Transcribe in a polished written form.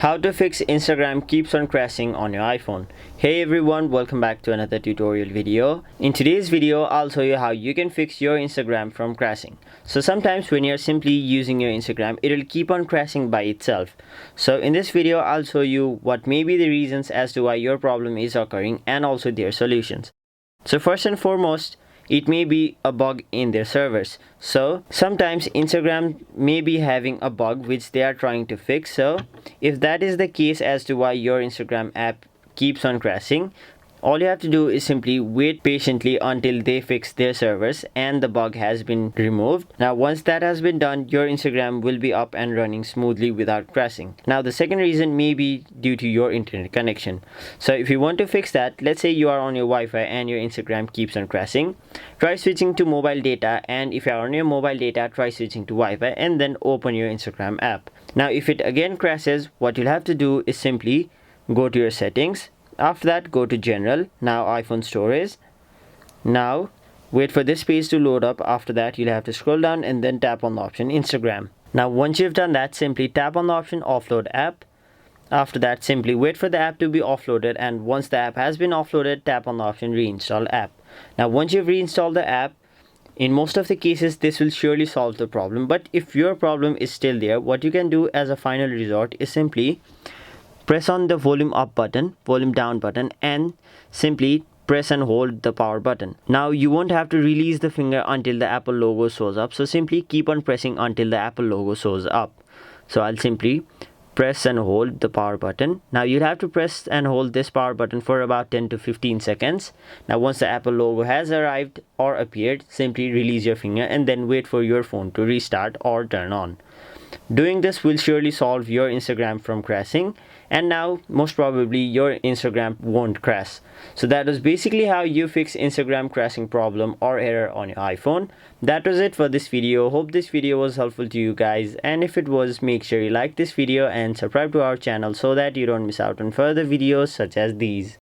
How to fix Instagram keeps on crashing on your iPhone. Hey everyone, welcome back to another tutorial video. In today's video, I'll show you how you can fix your Instagram from crashing. So sometimes when you're simply using your Instagram, it'll keep on crashing by itself. So in this video, I'll show you what may be the reasons as to why your problem is occurring and also their solutions. So first and foremost, it may be a bug in their servers. So sometimes Instagram may be having a bug which they are trying to fix. So if that is the case as to why your Instagram app keeps on crashing, all you have to do is simply wait patiently until they fix their servers and the bug has been removed. Now once that has been done, your Instagram will be up and running smoothly without crashing. Now the second reason may be due to your internet connection. So if you want to fix that, let's say you are on your Wi-Fi and your Instagram keeps on crashing, try switching to mobile data, and if you are on your mobile data, try switching to Wi-Fi and then open your Instagram app. Now if it again crashes, what you'll have to do is simply go to your settings. After that, go to general, now iPhone storage. Now wait for this page to load up. After that, you'll have to scroll down and then tap on the option Instagram. Now once you've done that, simply tap on the option offload app. After that, simply wait for the app to be offloaded, and once the app has been offloaded, tap on the option reinstall app. Now once you've reinstalled the app, in most of the cases this will surely solve the problem, but if your problem is still there, what you can do as a final resort is simply press on the volume up button, volume down button, and simply press and hold the power button. Now you won't have to release the finger until the Apple logo shows up, so simply keep on pressing until the Apple logo shows up. So I'll simply press and hold the power button. Now you'll have to press and hold this power button for about 10 to 15 seconds. Now once the Apple logo has arrived or appeared, simply release your finger and then wait for your phone to restart or turn on. Doing this will surely solve your Instagram from crashing, and now most probably your Instagram won't crash. So that is basically how you fix Instagram crashing problem or error on your iPhone. That was it for this video. Hope this video was helpful to you guys, and if it was, make sure you like this video and subscribe to our channel so that you don't miss out on further videos such as these.